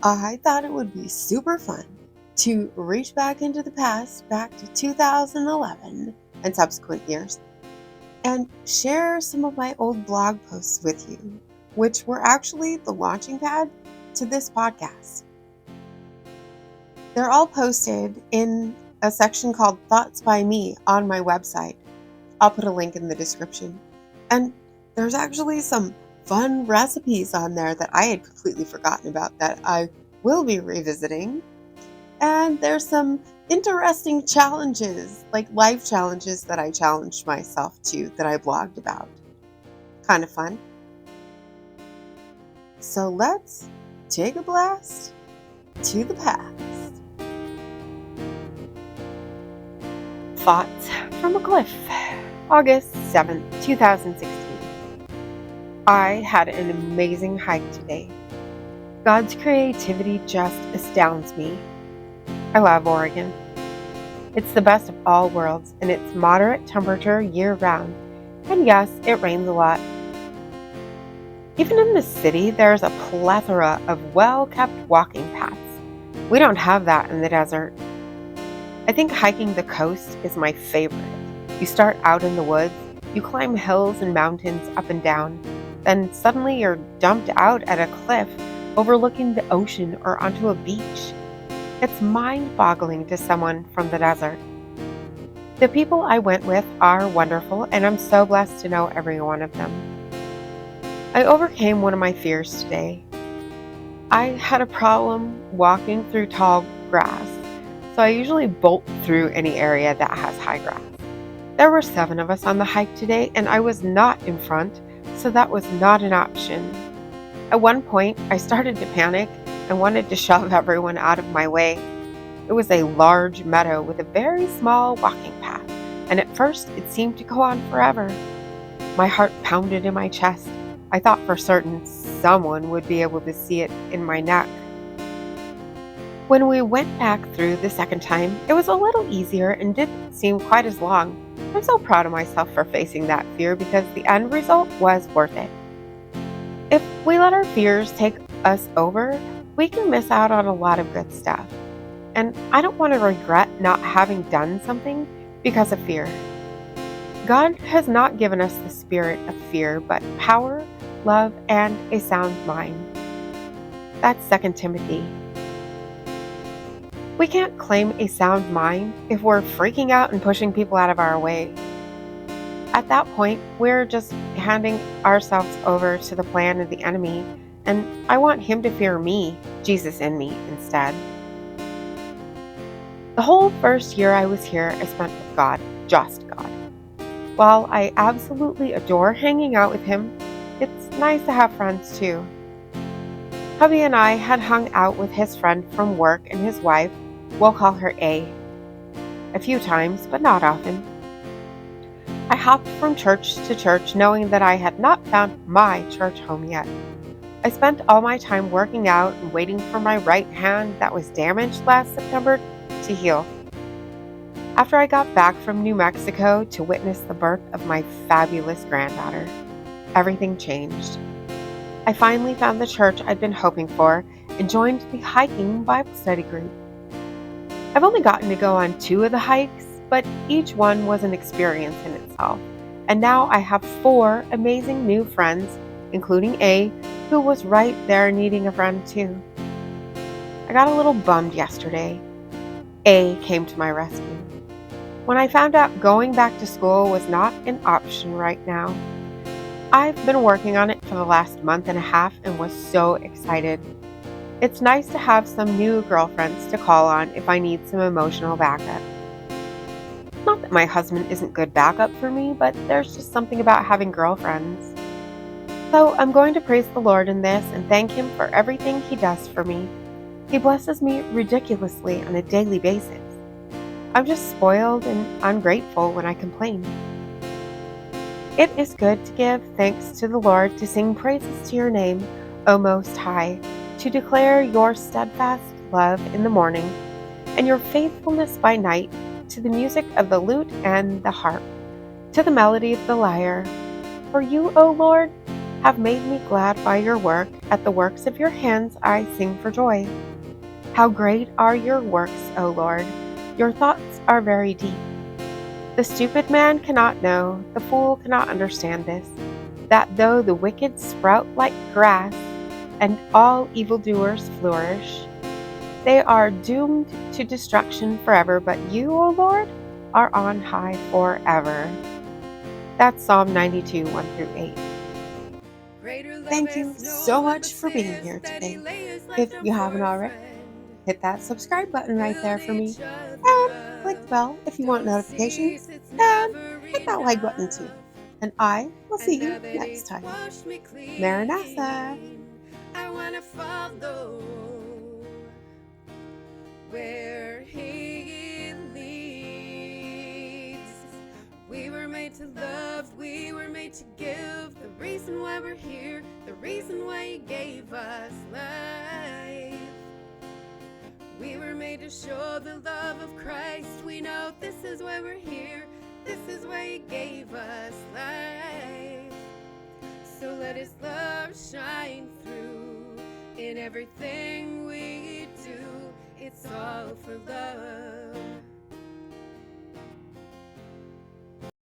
I thought it would be super fun to reach back into the past, back to 2011 and subsequent years, and share some of my old blog posts with you, which were actually the launching pad to this podcast. They're all posted in a section called Thoughts by Me on my website. I'll put a link in the description. And there's actually some fun recipes on there that I had completely forgotten about that I will be revisiting. And there's some interesting challenges, like life challenges that I challenged myself to that I blogged about. Kind of fun. So let's take a blast to the past. Thoughts from a Cliff, August 7th, 2016. I had an amazing hike today. God's creativity just astounds me. I love Oregon. It's the best of all worlds, and it's moderate temperature year-round. And yes, it rains a lot. Even in the city, there's a plethora of well-kept walking paths. We don't have that in the desert. I think hiking the coast is my favorite. You start out in the woods, you climb hills and mountains up and down, then suddenly you're dumped out at a cliff overlooking the ocean or onto a beach. It's mind-boggling to someone from the desert. The people I went with are wonderful, and I'm so blessed to know every one of them. I overcame one of my fears today. I had a problem walking through tall grass, so I usually bolt through any area that has high grass. There were 7 of us on the hike today, and I was not in front, so that was not an option. At one point, I started to panic and wanted to shove everyone out of my way. It was a large meadow with a very small walking path, and at first it seemed to go on forever. My heart pounded in my chest. I thought for certain someone would be able to see it in my neck. When we went back through the second time, it was a little easier and didn't seem quite as long. I'm so proud of myself for facing that fear because the end result was worth it. If we let our fears take us over, we can miss out on a lot of good stuff. And I don't want to regret not having done something because of fear. God has not given us the spirit of fear, but power, love, and a sound mind. That's 2 Timothy. We can't claim a sound mind if we're freaking out and pushing people out of our way. At that point, we're just handing ourselves over to the plan of the enemy, and I want him to fear me, Jesus in me, instead. The whole first year I was here, I spent with God, just God. While I absolutely adore hanging out with him, it's nice to have friends too. Hubby and I had hung out with his friend from work and his wife, we'll call her A few times, but not often. I hopped from church to church knowing that I had not found my church home yet. I spent all my time working out and waiting for my right hand that was damaged last September to heal. After I got back from New Mexico to witness the birth of my fabulous granddaughter, everything changed. I finally found the church I'd been hoping for and joined the hiking Bible study group. I've only gotten to go on 2 of the hikes, but each one was an experience in itself. And now I have 4 amazing new friends, including A, who was right there needing a friend too. I got a little bummed yesterday. A came to my rescue. When I found out going back to school was not an option right now, I've been working on it for the last month and a half and was so excited. It's nice to have some new girlfriends to call on if I need some emotional backup. Not that my husband isn't good backup for me, but there's just something about having girlfriends. So I'm going to praise the Lord in this and thank him for everything he does for me. He blesses me ridiculously on a daily basis. I'm just spoiled and ungrateful when I complain. It is good to give thanks to the Lord, to sing praises to your name, O Most High, to declare your steadfast love in the morning and your faithfulness by night, to the music of the lute and the harp, to the melody of the lyre. For you, O Lord, have made me glad by your work. At the works of your hands I sing for joy. How great are your works, O Lord! Your thoughts are very deep. The stupid man cannot know, the fool cannot understand this, that though the wicked sprout like grass, and all evildoers flourish, they are doomed to destruction forever, but you, O Lord, are on high forever. That's Psalm 92, 1 through 8. Thank you so much for being here today. If you haven't already, hit that subscribe button right there for me. And click the bell if you want notifications. And hit that like button too. And I will see you next time. Maranatha! I wanna follow where He leads. We were made to love, we were made to give. The reason why we're here, the reason why He gave us life. We were made to show the love of Christ. We know this is why we're here, this is why He gave us life. So let His love shine through in everything we